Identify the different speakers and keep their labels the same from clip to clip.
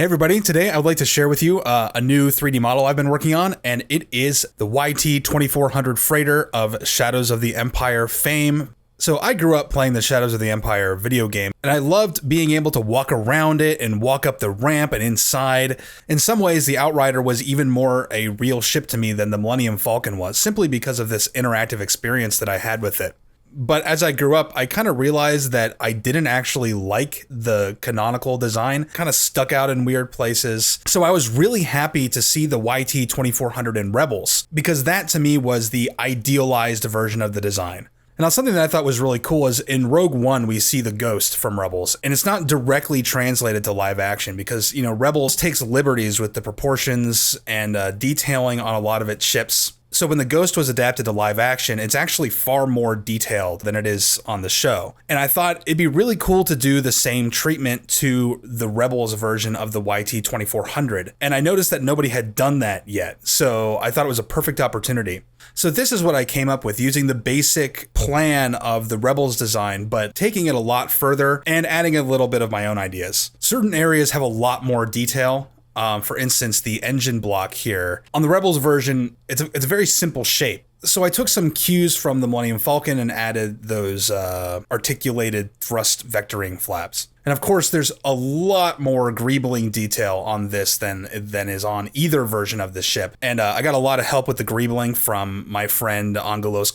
Speaker 1: Hey everybody, today I would like to share with you a new 3D model I've been working on, and it is the YT-2400 freighter of Shadows of the Empire fame. So I grew up playing the Shadows of the Empire video game, and I loved being able to walk around it and walk up the ramp and inside. In some ways, the Outrider was even more a real ship to me than the Millennium Falcon was, simply because of this interactive experience that I had with it. But as I grew up, I kind of realized that I didn't actually like the canonical design, kind of stuck out in weird places. So I was really happy to see the YT-2400 in Rebels, because that to me was the idealized version of the design. Now, something that I thought was really cool is in Rogue One, we see the Ghost from Rebels, and it's not directly translated to live action because, Rebels takes liberties with the proportions and detailing on a lot of its ships. So when the Ghost was adapted to live action, it's actually far more detailed than it is on the show. And I thought it'd be really cool to do the same treatment to the Rebels version of the YT-2400. And I noticed that nobody had done that yet. So I thought it was a perfect opportunity. So this is what I came up with, using the basic plan of the Rebels design, but taking it a lot further and adding a little bit of my own ideas. Certain areas have a lot more detail. For instance, the engine block here. On the Rebels version, it's a very simple shape. So I took some cues from the Millennium Falcon and added those articulated thrust vectoring flaps. And of course, there's a lot more greebling detail on this than is on either version of the ship. And I got a lot of help with the greebling from my friend Angelos,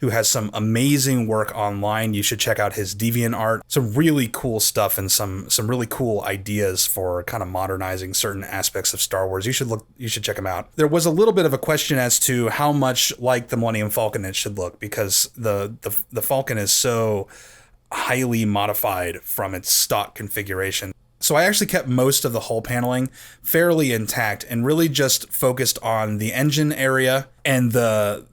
Speaker 1: who has some amazing work online. You should check out his DeviantArt. Some really cool stuff and some really cool ideas for kind of modernizing certain aspects of Star Wars. You should check him out. There was a little bit of a question as to how much like the Millennium Falcon it should look, because the Falcon is so highly modified from its stock configuration. So I actually kept most of the hull paneling fairly intact and really just focused on the engine area and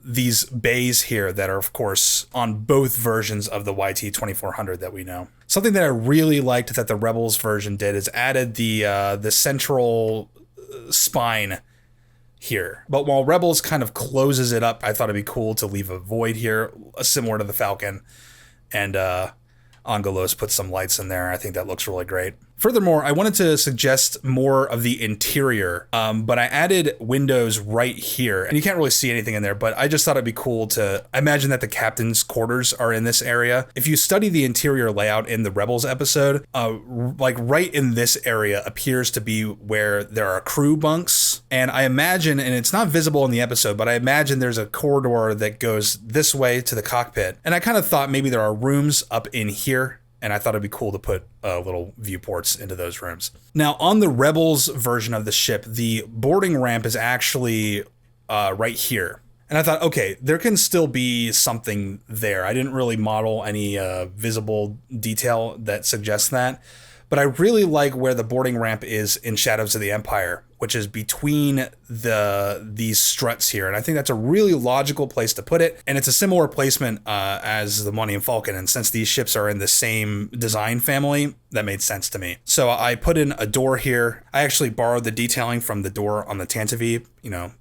Speaker 1: these bays here that are, of course, on both versions of the YT-2400 that we know. Something that I really liked that the Rebels version did is added the central spine here. But while Rebels kind of closes it up, I thought it'd be cool to leave a void here, similar to the Falcon. And Angelos put some lights in there. I think that looks really great. Furthermore, I wanted to suggest more of the interior, but I added windows right here. And you can't really see anything in there, but I just thought it'd be cool to imagine that the captain's quarters are in this area. If you study the interior layout in the Rebels episode, like right in this area appears to be where there are crew bunks. And I imagine, and it's not visible in the episode, but I imagine there's a corridor that goes this way to the cockpit. And I kind of thought maybe there are rooms up in here. And I thought it'd be cool to put little viewports into those rooms. Now, on the Rebels version of the ship, the boarding ramp is actually right here. And I thought, okay, there can still be something there. I didn't really model any visible detail that suggests that. But I really like where the boarding ramp is in Shadows of the Empire, which is between these struts here. And I think that's a really logical place to put it. And it's a similar placement as the Millennium Falcon. And since these ships are in the same design family, that made sense to me. So I put in a door here. I actually borrowed the detailing from the door on the Tantive,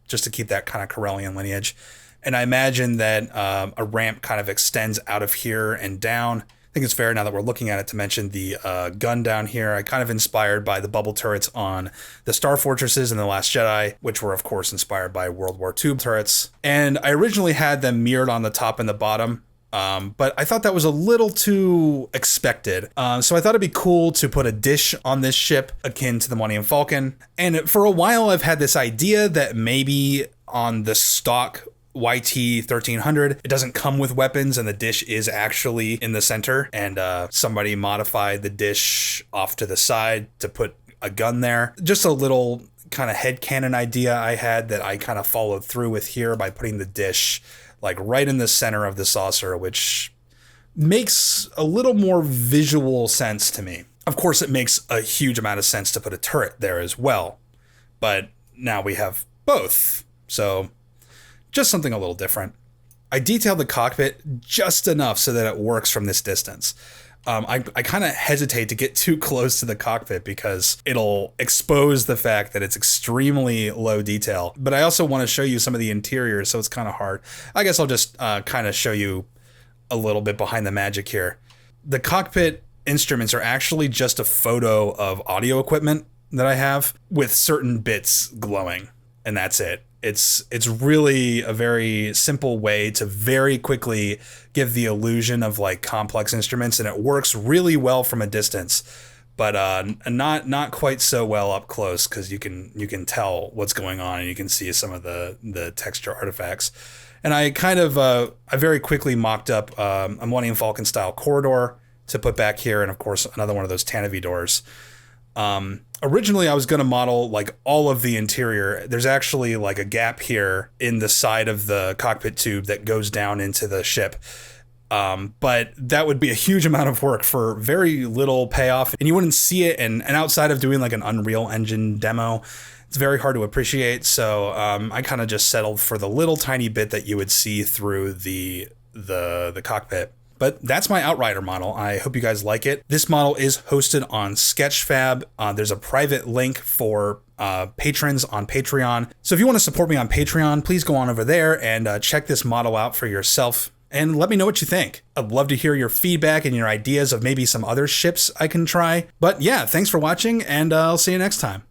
Speaker 1: just to keep that kind of Corellian lineage. And I imagine that a ramp kind of extends out of here and down. I think it's fair, now that we're looking at it, to mention the gun down here. I kind of inspired by the bubble turrets on the Star Fortresses in The Last Jedi, which were, of course, inspired by World War II turrets. And I originally had them mirrored on the top and the bottom, but I thought that was a little too expected. So I thought it'd be cool to put a dish on this ship akin to the Millennium Falcon. And for a while, I've had this idea that maybe on the stock YT-1300, it doesn't come with weapons and the dish is actually in the center, and somebody modified the dish off to the side to put a gun there. Just a little kind of headcanon idea I had that I kind of followed through with here by putting the dish like right in the center of the saucer, which makes a little more visual sense to me. Of course, it makes a huge amount of sense to put a turret there as well, but now we have both. So just something a little different. I detailed the cockpit just enough so that it works from this distance. I kind of hesitate to get too close to the cockpit because it'll expose the fact that it's extremely low detail. But I also want to show you some of the interior, so it's kind of hard. I guess I'll just kind of show you a little bit behind the magic here. The cockpit instruments are actually just a photo of audio equipment that I have with certain bits glowing, and that's it. It's really a very simple way to very quickly give the illusion of like complex instruments, and it works really well from a distance, but not quite so well up close, because you can tell what's going on and you can see some of the texture artifacts. And I very quickly mocked up a Millennium Falcon style corridor to put back here, and of course another one of those Tanavy doors. Originally I was going to model like all of the interior. There's actually like a gap here in the side of the cockpit tube that goes down into the ship. But that would be a huge amount of work for very little payoff, and you wouldn't see it. And outside of doing like an Unreal Engine demo, it's very hard to appreciate. So I kind of just settled for the little tiny bit that you would see through the cockpit. But that's my Outrider model. I hope you guys like it. This model is hosted on Sketchfab. There's a private link for patrons on Patreon. So if you want to support me on Patreon, please go on over there and check this model out for yourself. And let me know what you think. I'd love to hear your feedback and your ideas of maybe some other ships I can try. But yeah, thanks for watching, and I'll see you next time.